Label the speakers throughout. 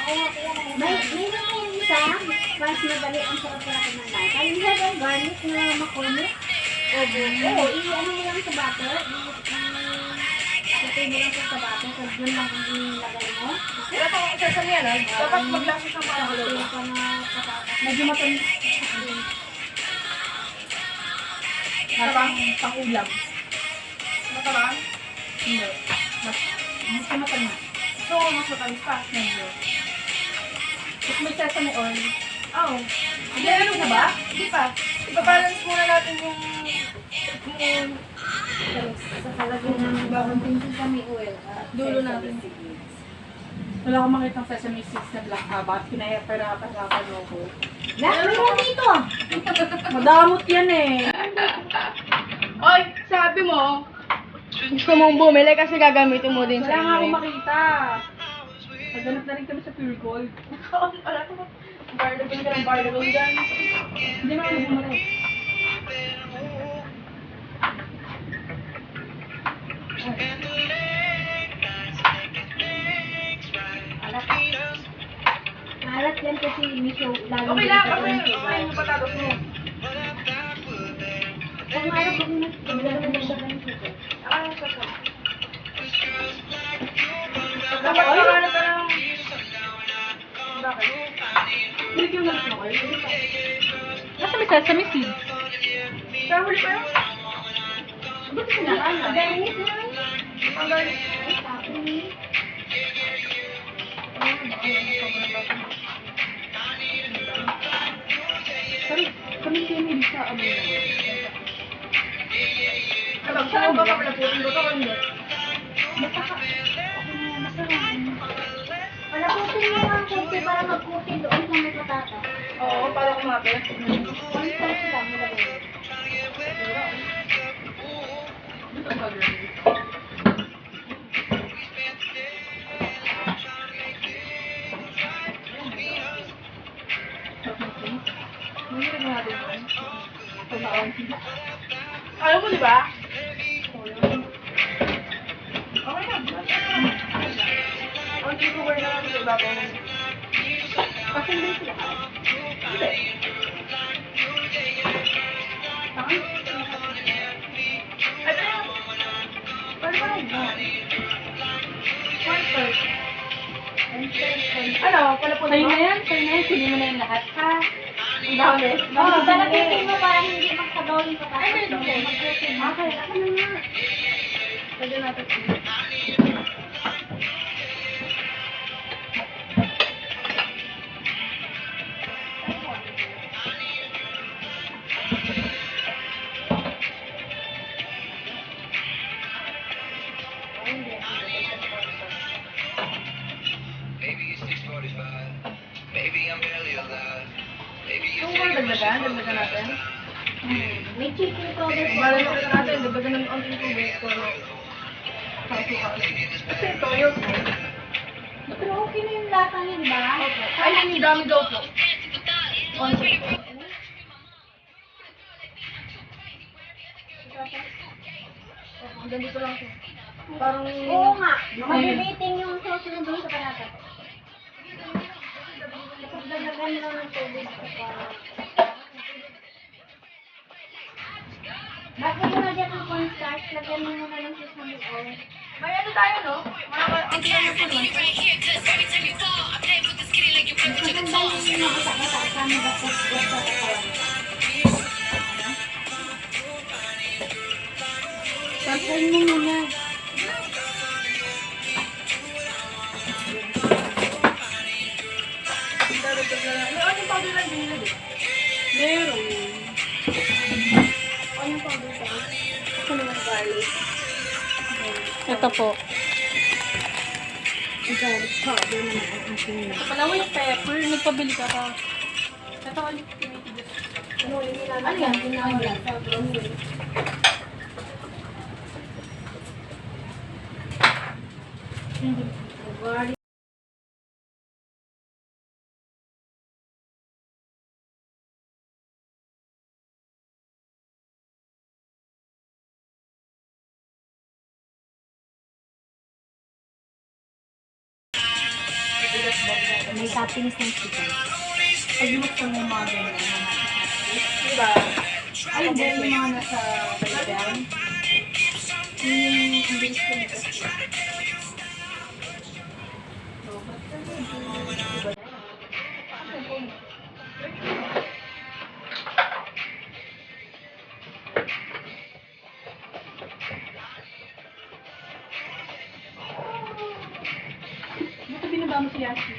Speaker 1: May mga yung isa, mas madali ang sarap natin ng lata. Yung head and garlic na makunit. Oo, i-ano mo lang sa butter. Ipay mo lang sa butter. So, dun lang ang ilagay mo.
Speaker 2: Wala pang sesame yan, ah. Dapat maglasas ng parang
Speaker 1: Ito pa na patatas.
Speaker 2: medyo matamis. Parang pang-ulam. Matabang?
Speaker 1: Hindi. Mas matamis.
Speaker 2: So, mas matamis pa.
Speaker 1: Medyo.
Speaker 2: Tapos may sesame oil. Oo. Hindi, ano na ba? Hindi pa. Ipabalance muna natin yung
Speaker 1: Sasalagyan ng bagong pinsin sa may oil.
Speaker 2: dulo natin. Wala akong makita ng sesame seeds na black abat. Pinahirapan ako.
Speaker 1: Lahat mo dito!
Speaker 2: Madamot yan eh. Oy, sabi mo, gusto mong bumili kasi gagamitin mo din sa inyo. Wala nga akong makita. Naghanap na rin kami sa Pure Gold. Wala ko. Barnacle ka ng barnacle dyan. Hindi na ako bumili.
Speaker 1: Malat yan kasi miso lalo.
Speaker 2: Okay lang, kasi okay yung patatos mo.
Speaker 1: Kung malat kung nagdala siya ng sugar.
Speaker 2: Ah, sasama. Dapat makahanap ka ng... Bakit? Hindi yung nalas mo kayo. Nasa may sesame seed. Kahuli pa yun? Ba't sinaan?
Speaker 1: Ang garnish na.
Speaker 2: Ang garlic. Kami hindi sa ano. Ano, saan ba ka pala putin ko? Ito hindi.
Speaker 1: Wala putin mo ang kunti para magputin doon sa may patata.
Speaker 2: Oo, para kumapit.
Speaker 1: One sauce lang mo lagay.
Speaker 2: Ayaw mo, di ba? Okay na. Ang tutuwer na lang sa bago.
Speaker 1: Kasi hindi sila.
Speaker 2: Hindi. Ito yun. Pwede pa rin. One third. Ano? Pala po
Speaker 1: Sa'yo na
Speaker 2: yan? Sa'yo na yan? Sili mo na yung lahat.
Speaker 1: Ha?
Speaker 2: Ang dami.
Speaker 1: Oo, dalagitin mo para hindi magkagaw yung patata.
Speaker 2: Ay, okay.
Speaker 1: Magputin mo.
Speaker 2: Okay, ako na nga. Pwede natin.
Speaker 3: Maybe it's 6:45. Maybe I'm barely alive. Maybe
Speaker 2: Kung
Speaker 3: you're
Speaker 2: ba
Speaker 3: taking
Speaker 2: dagdagan? Dagdagan natin?
Speaker 1: May chicken powder po.
Speaker 2: Balance ulit natin. Dagdagan ng onting tubig. Kasi ito yung...
Speaker 1: Pero okay na yung lata niya, di ba?
Speaker 2: Ay, yung dami daw po. Onti. Ganito lang po. Parang...
Speaker 1: Oo nga. Mabibiting yung sauce na doon sa patata. Tapos dagdagan lang ng tubig. Bakit mo na dyan ang cornstarch? Lagyan mo muna ng sesame oil.
Speaker 2: May ano tayo, no? Ang kailangan po naman.
Speaker 1: Ang dami yung nabasa-basa sa mga basta-basta sa katawan. Sasayin mo muna.
Speaker 2: May onion powder lang din nila, di ba?
Speaker 1: Meron. Onion powder pa. Ako naman garlic.
Speaker 4: Ito po.
Speaker 1: Garlic powder naman ang aking na.
Speaker 4: Ito pala mo yung pepper. Nagpabili ka pa. Ito ulit.
Speaker 1: Ano ulit nila? Ano yan? Tinawag yan. Garlic. May toppings ng chicken.
Speaker 2: Pag binuksan mo yung mga ganyan, diba? Ay, hindi yung mga nasa bayan. Yung bilis ko nito. Dito binaba mo si Yashi.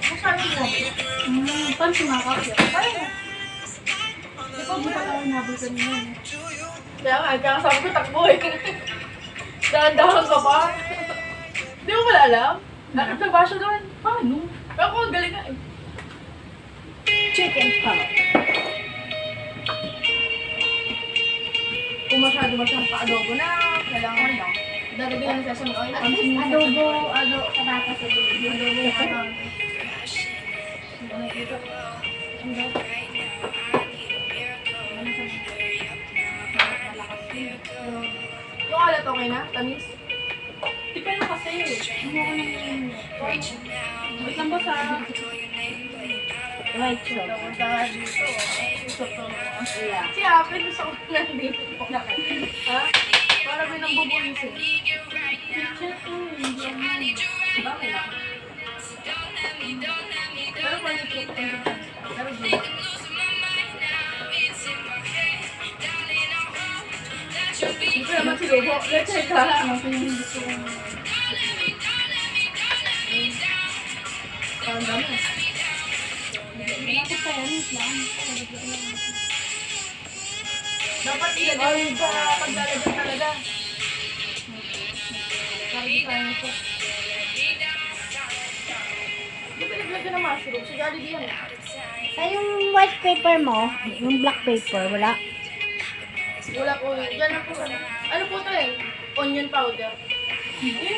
Speaker 2: Masabi mo. Paano sumakap siya? Parang na. Di ba mo pala nabol ka niya eh? Kaya nga, kakasabi ko takbo eh. Dahan-dahan ka pa. Di mo pala alam? Nakit na ba siya doon? Paano? Pero ako galing na eh.
Speaker 1: Chicken pot.
Speaker 2: Kung masyado masyadong pa-adobo na, kailangan lang. Dadagyan ng sesame oil.
Speaker 1: At least adobo sa bata sa dulo.
Speaker 2: Adobo yung ano. Nakikita. Ang dami. Yung alat okay na? Tamis? Tipan na kasi. Wait lang ba sa...
Speaker 1: White sauce.
Speaker 2: Sa dito. Usap to.
Speaker 1: Yeah.
Speaker 2: Si Apple gusto ko nandito. Ha? Para may nang bubulisin. Bakit lang? Pero panikit. Pero good. Hindi ko naman sinubo. Let's check ha. Parang dami.
Speaker 1: Malapit pa yan, lang.
Speaker 2: Dapat ilagay sa paglalagyan talaga. Sabi tayo nito. Ba't nilagyan ng mushroom? Si Jollibee yan.
Speaker 1: Sa yung white paper mo, yung black paper, wala.
Speaker 2: Wala po. Yan na po. Ano po ito eh? Onion powder. Hindi.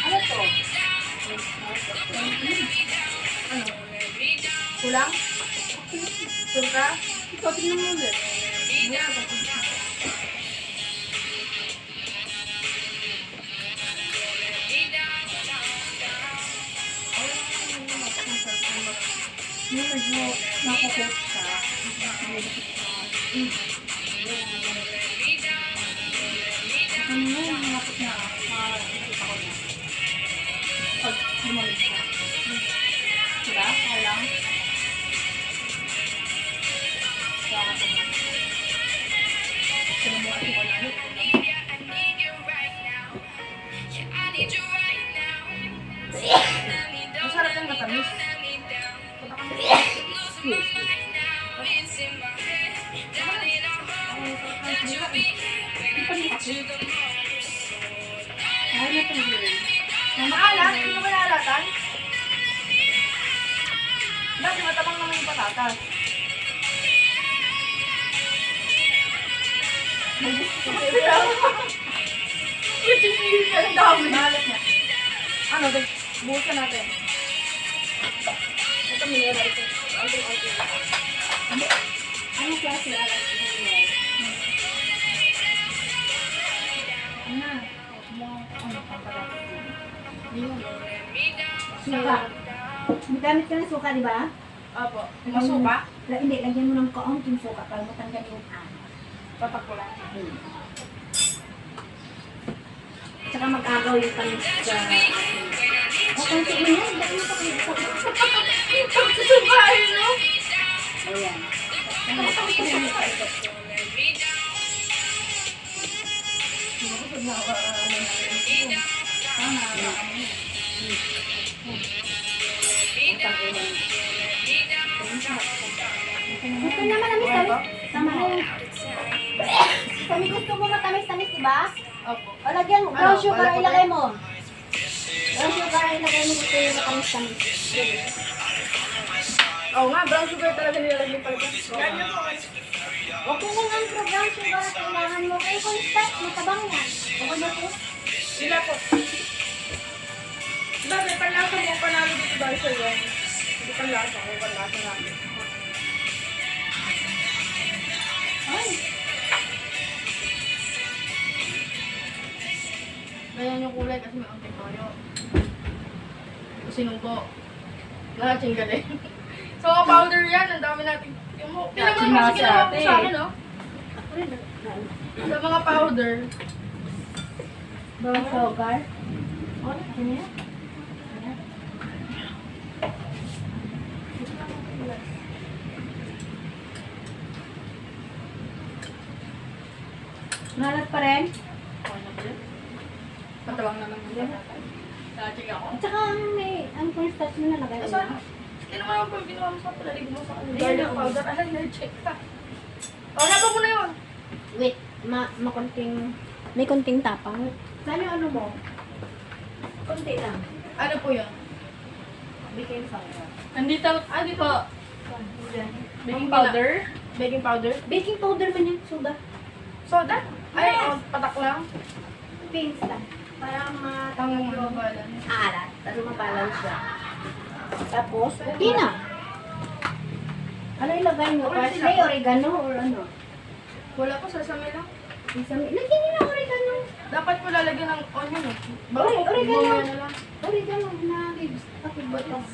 Speaker 1: Ano to?
Speaker 2: Ano? Kulang? Sulka? Ikaw, tingnan mo ulit.
Speaker 1: Yung medyo nakakot siya. Ano yung nakakot na makakita ko na. Pag lumamig siya. Diba? Kaya lang. Kaya ka na. Sino mo kasi ko na ulit.
Speaker 2: Masarap yung matamis.
Speaker 1: Ay, natanggalin.
Speaker 2: Maalat? Hindi mo naalatan? Dati matabang naman yung patatas. Kuchipili ka ng dami. Maalat niya. Ano, buhusan natin. Ito mineral ito.
Speaker 1: Anong klase alat mo yan? Ano? Ano pang patatas mo?
Speaker 2: Yun.
Speaker 1: Suka. Gamit ka ng suka, di ba?
Speaker 2: Opo. Masuka?
Speaker 1: Hindi, lagyan mo ng kaunting suka para matanggal yung
Speaker 2: Patak ko lang.
Speaker 1: Tsaka mag-agaw yung tamis sa... O, konti mo yan. Dahil mo pa kayo sa...
Speaker 2: Pagsusubahin, no?
Speaker 1: Ayan.
Speaker 2: Busog na ako.
Speaker 1: Gusto naman tamis-tamis. Tama na yun. Kami gusto mo matamis-tamis, di ba?
Speaker 2: Opo.
Speaker 1: O, lagyan mo. Brown
Speaker 2: Ano,
Speaker 1: sugar
Speaker 2: wala po
Speaker 1: ilagay mo. Brown sugar ilagay mo gusto yung matamis-tamis.
Speaker 2: Oo nga, brown sugar talaga nilalagay pala. Ganyan po.
Speaker 1: Okay na nga, brown sugar at kailangan mo. Kaya kung start, matabang yan. Okay na po?
Speaker 2: Sila po. Bakit panlasa mo panalo dito dahil sa iyo? Hindi panlasa ko, panlasa namin. Ay! Ganyan yung kulay kasi may onting toyo. Sinunggo. Lahat yung galing. So, powder yan. Ang dami natin. Yung mo. Tingnan mo kasi ginawa ko sa akin, no? Sa mga powder.
Speaker 1: Bawang sugar. Oh, ano yan? Malat pa rin.
Speaker 2: Patawang naman yung Naging ako.
Speaker 1: At saka ang cornstarch mo nalagay mo.
Speaker 2: Asa? Ginawa mo pa, ginawa mo sa palaligo mo sa kanila.
Speaker 1: Ayun,
Speaker 2: Garlic
Speaker 1: oo.
Speaker 2: powder. Alam, na-check ka. O, naba mo na yun.
Speaker 1: Wait, makunting, may kunting tapang. Saan yung ano mo? Kunti lang.
Speaker 2: Ano po yun?
Speaker 1: Baking soda.
Speaker 2: Nandito, dito. Baking powder? Baking powder?
Speaker 1: Baking powder man yan, soda.
Speaker 2: Soda? Ay,
Speaker 1: Yes.
Speaker 2: patak lang.
Speaker 1: Beans lang. Para
Speaker 2: Tangong
Speaker 1: matanggal yung
Speaker 2: balance.
Speaker 1: alat. Para mabalance siya. Tapos, okay na. Ano ilagay mo? Parsley, oregano, or ano?
Speaker 2: Wala po, sasami lang.
Speaker 1: Lagyan niyo ng oregano.
Speaker 2: Dapat mo lalagyan ng onion eh.
Speaker 1: Oregano.
Speaker 2: Mamaya na lang.
Speaker 1: Oregano na leaves. Okay, butas.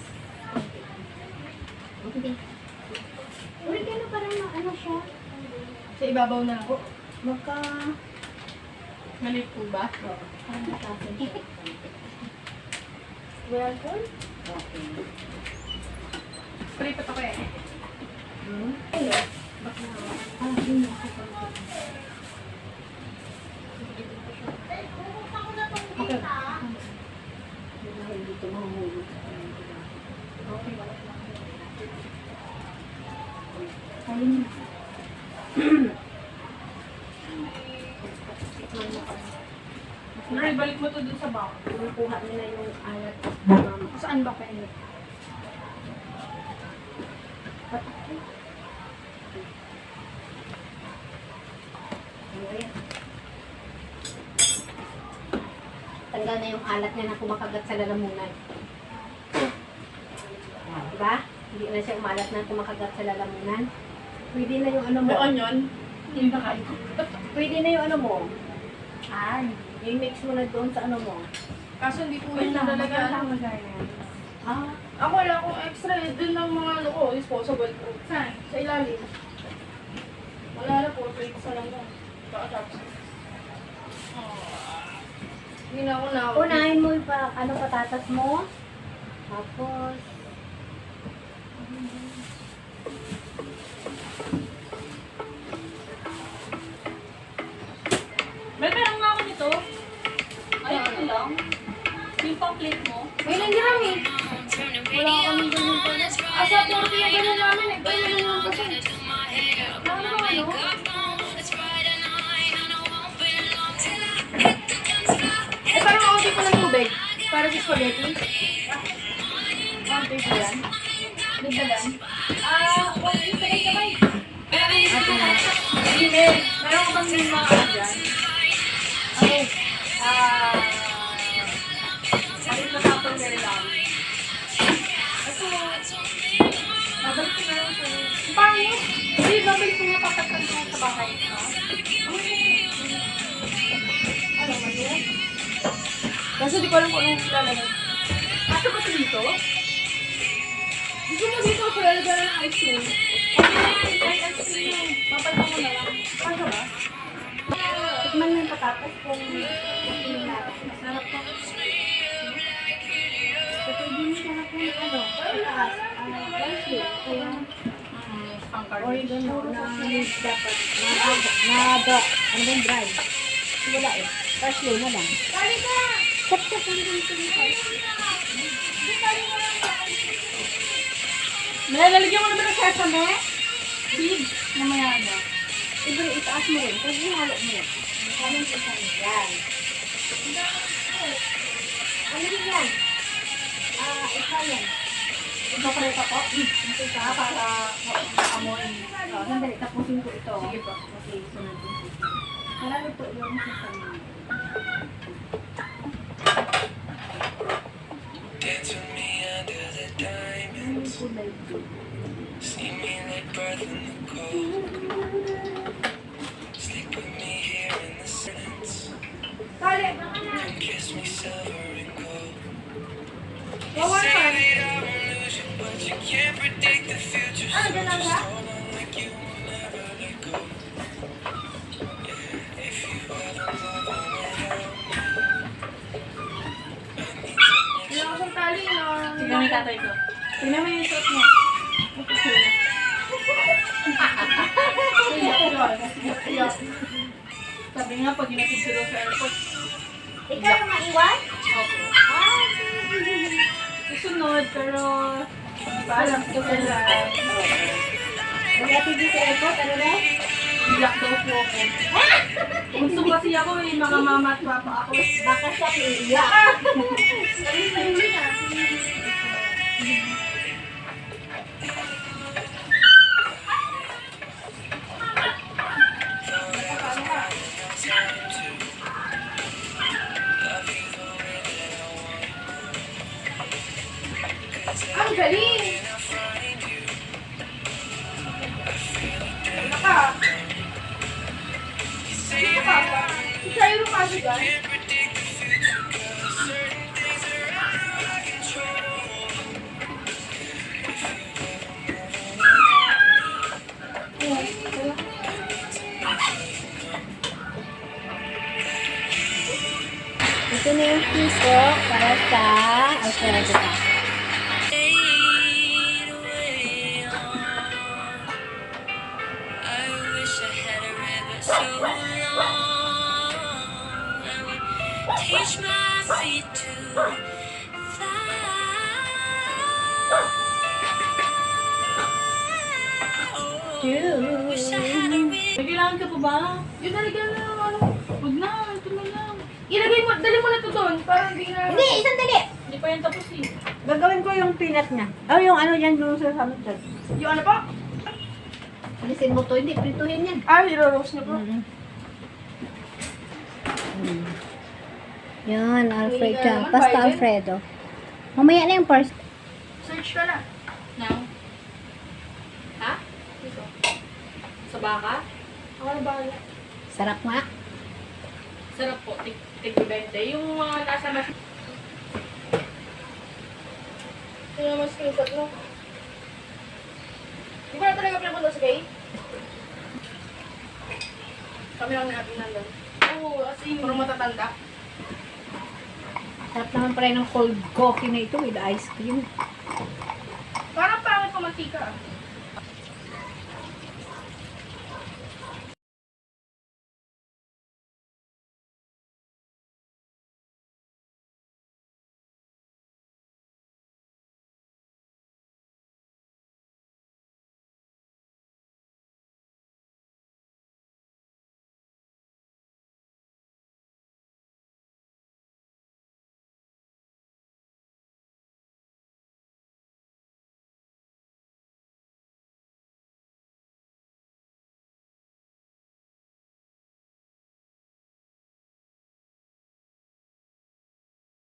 Speaker 1: Okay. Oregano parang ano siya.
Speaker 2: Sa ibabaw na lang.
Speaker 1: Maka...
Speaker 2: Mali po ba?
Speaker 1: Oo. Parang matasin siya.
Speaker 2: Welcome.
Speaker 1: Okay.
Speaker 2: Spray pa to kaya.
Speaker 1: Hello. Baka yun na ako. Okay. Hindi ito mahulog sa kanya. Okay. Ayun na.
Speaker 2: Ray, balik mo to dun sa bako.
Speaker 1: Kukuha nila yung alat.
Speaker 2: Saan ba kayo?
Speaker 1: Tanggal na yung alat niya na kumakagat sa lalamunan. Diba? Hindi na siya umalat na kumakagat sa lalamunan. Pwede na yung ano mo.
Speaker 2: May onion? Hindi na kayo.
Speaker 1: Pwede na yung ano mo. Ay, i-mix mo na doon sa ano mo.
Speaker 2: Kaso hindi ko yun nalalagyan.
Speaker 1: Ah,
Speaker 2: Ako wala akong extra eh. Dun ng mga ano ko, disposable ko. Saan? Sa ilalim. Wala na po, plates na lang yan. Pakatapos. Hindi na ako na.
Speaker 1: unahin mo yung patatas mo. Tapos,
Speaker 4: May meron nga ako nito. Ay, ito lang. Yung pang-plate mo.
Speaker 2: May nandiyan eh. Wala kaming ganyan pa. Asa 40 yung ganyan namin eh. Ganyan yung kasi. Ano ba ano? Eh, parang kaunti ko ng tubig. Para sa spaghetti. Kaunti ko yan. Dagdagan.
Speaker 1: wag yung sabay-sabay.
Speaker 2: Ate na. Email. Meron ko bang mga ano dyan?
Speaker 1: Okay.
Speaker 2: Alit na tapon ka rin lang. Ito. Babalik ko na lang sa... Pangit! Hindi, babalik ko nga papatan ko sa bahay. Ha? Ano, mali? Kasi di ko alam kung anong lalagay. Ato ba ito dito? Gusto mo dito ako lalagyan ng ice cream? Okay na yan, kahit ice cream lang. Papalitan ko na lang. Paano ba?
Speaker 1: Tikman mo yung patatas kung hindi natin.
Speaker 2: Masarap to.
Speaker 1: Pwede mo siya na kung ano, patatas. Parsley. Kaya, oregano na dapat ano ba yung dry? Wala eh. Parsley na lang. Chop-chop lang din ito yung parsley.
Speaker 2: Lalagyan mo naman ng sesame? Seeds na mayada.
Speaker 1: Ibre, itaas mo rin. Pwede yung halo mo rin. Kanin sa saan. Yan. Ano rin yan? Italian.
Speaker 2: Ito pa rin ako. Ito ka para amoy.
Speaker 1: Sandali, tapusin ko ito.
Speaker 2: Sige po.
Speaker 1: Okay, sunod. Marami po yung sa saan.
Speaker 3: breath in the cold. Stick with me here in the silence.
Speaker 2: Kali, baka na.
Speaker 3: Come kiss me silver and gold. You
Speaker 2: Bawa
Speaker 3: say
Speaker 2: naman.
Speaker 3: that I won't lose you, but you can't predict the future. So
Speaker 2: Ano, ganun
Speaker 3: just
Speaker 2: ba?
Speaker 3: hold on like you will never let go. Yeah, if you ever love or help me, I need to make
Speaker 2: Hindi ako sa tali na.
Speaker 4: Tingnan mo yung tatay ko.
Speaker 2: Tingnan mo yung suot niya. Iyak. Sabi nga, pag inatid sila sa airport,
Speaker 1: Ikaw yung maiwan?
Speaker 4: Opo.
Speaker 2: susunod, pero paalam ko sila.
Speaker 1: Mag-atid din sa airport, ano na?
Speaker 2: Iyak daw po ako. Gusto kasi ako eh, mga mama at papa ako.
Speaker 1: Baka siya iiyak.
Speaker 2: Sarili na. Ang galing! Naka! Sino ka ba? Sa'yo mo kasi ba?
Speaker 1: Ito na yung piso para sa Alfredo.
Speaker 3: Fade away on. I wish I had a river so long that would teach my feet to fly. Wish I had a river.
Speaker 4: May kailangan ka pa ba?
Speaker 2: Yung nalagyan na ng ano. Huwag na, ito na lang. Ilagay mo, dali mo na ito doon. Parang hindi na.
Speaker 1: Hindi, isang dali.
Speaker 4: Hindi pa yan tapos eh.
Speaker 1: Gagawin ko yung peanut niya. Oh, yung ano dyan doon sa samot dyan.
Speaker 2: Yung ano pa?
Speaker 1: Alisin mo to, hindi, prituhin yan.
Speaker 2: Ah, iro-roast na po.
Speaker 1: Yan, Alfredo.
Speaker 2: Hindi ka
Speaker 1: Pasta
Speaker 2: naman,
Speaker 1: Alfredo. Mamaya na yung first.
Speaker 2: Search ka na.
Speaker 4: Now? Ha?
Speaker 2: Dito.
Speaker 4: Sa baka?
Speaker 2: Ako na bahala.
Speaker 1: Sarap nga.
Speaker 4: Sarap po. Tig-20. Yung mga nasa mas...
Speaker 2: Yung mas screenshot mo. Di ba na talaga pinapunta sa gay? Kami lang natin nandun. Oo, as in, parang matatanda.
Speaker 1: Sarap naman pala ng cold coffee na ito with ice cream.
Speaker 2: Parang pangit pa mantika.